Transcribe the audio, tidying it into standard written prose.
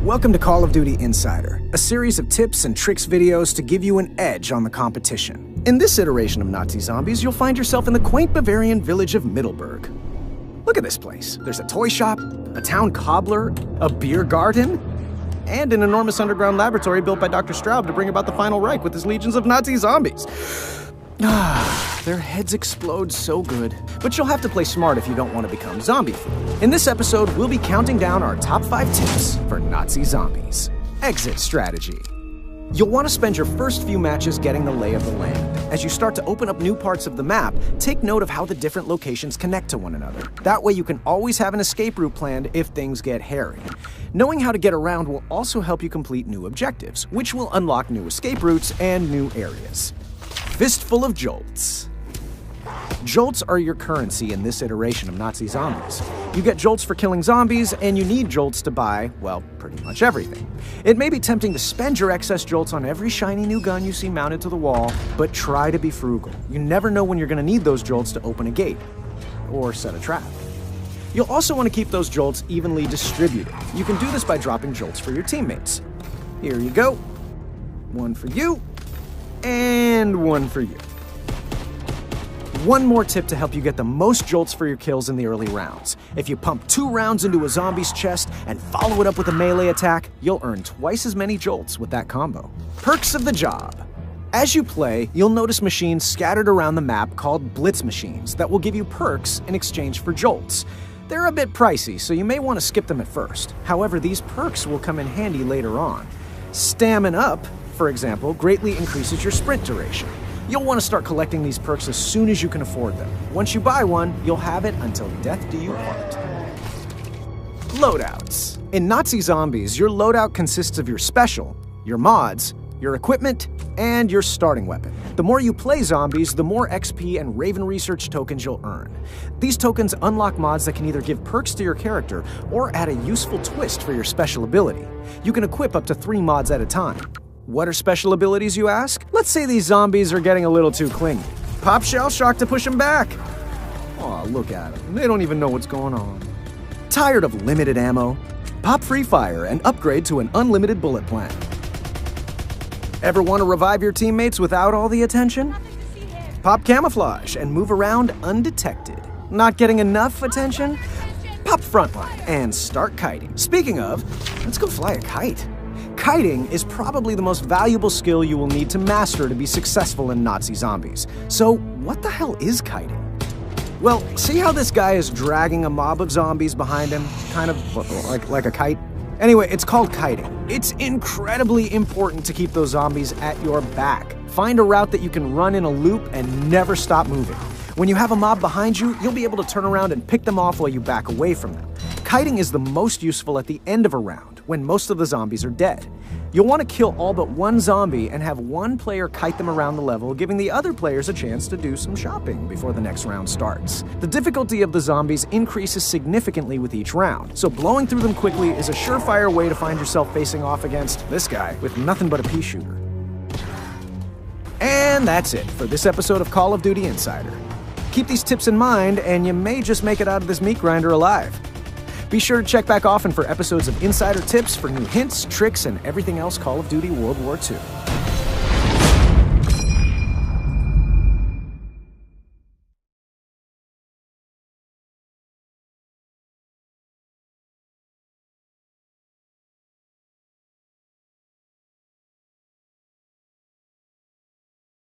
Welcome to Call of Duty Insider, a series of tips and tricks videos to give you an edge on the competition. In this iteration of Nazi Zombies, you'll find yourself in the quaint Bavarian village of Middelburg. Look at this place. There's a toy shop, a town cobbler, a beer garden, and an enormous underground laboratory built by Dr. Straub to bring about the final Reich with his legions of Nazi zombies. Their heads explode so good. But you'll have to play smart if you don't want to become zombie food. In this episode, we'll be counting down our top 5 tips for Nazi zombies. Exit strategy. You'll want to spend your first few matches getting the lay of the land. As you start to open up new parts of the map, take note of how the different locations connect to one another. That way you can always have an escape route planned if things get hairy. Knowing how to get around will also help you complete new objectives, which will unlock new escape routes and new areas. Fistful of jolts. Jolts are your currency in this iteration of Nazi zombies. You get jolts for killing zombies, and you need jolts to buy, well, pretty much everything. It may be tempting to spend your excess jolts on every shiny new gun you see mounted to the wall, but try to be frugal. You never know when you're going to need those jolts to open a gate, or set a trap. You'll also want to keep those jolts evenly distributed. You can do this by dropping jolts for your teammates. Here you go. One for you, and one for you. One more tip to help you get the most jolts for your kills in the early rounds. If you pump 2 rounds into a zombie's chest and follow it up with a melee attack, you'll earn twice as many jolts with that combo. Perks of the job. As you play, you'll notice machines scattered around the map called blitz machines that will give you perks in exchange for jolts. They're a bit pricey, so you may want to skip them at first. However, these perks will come in handy later on. Stamina Up, for example, greatly increases your sprint duration. You'll want to start collecting these perks as soon as you can afford them. Once you buy one, you'll have it until death do you part. Loadouts. In Nazi Zombies, your loadout consists of your special, your mods, your equipment, and your starting weapon. The more you play zombies, the more XP and Raven Research tokens you'll earn. These tokens unlock mods that can either give perks to your character or add a useful twist for your special ability. You can equip up to 3 mods at a time. What are special abilities, you ask? Let's say these zombies are getting a little too clingy. Pop Shell Shock to push them back. Aw, look at them. They don't even know what's going on. Tired of limited ammo? Pop Free Fire and upgrade to an unlimited bullet plan. Ever want to revive your teammates without all the attention? Pop Camouflage and move around undetected. Not getting enough attention? Pop Frontline and start kiting. Speaking of, let's go fly a kite. Kiting is probably the most valuable skill you will need to master to be successful in Nazi Zombies. So, what the hell is kiting? Well, see how this guy is dragging a mob of zombies behind him? Kind of like a kite? Anyway, it's called kiting. It's incredibly important to keep those zombies at your back. Find a route that you can run in a loop and never stop moving. When you have a mob behind you, you'll be able to turn around and pick them off while you back away from them. Kiting is the most useful at the end of a round, when most of the zombies are dead. You'll want to kill all but one zombie and have one player kite them around the level, giving the other players a chance to do some shopping before the next round starts. The difficulty of the zombies increases significantly with each round, so blowing through them quickly is a surefire way to find yourself facing off against this guy with nothing but a pea shooter. And that's it for this episode of Call of Duty Insider. Keep these tips in mind, and you may just make it out of this meat grinder alive. Be sure to check back often for episodes of Insider tips for new hints, tricks, and everything else Call of Duty World War II.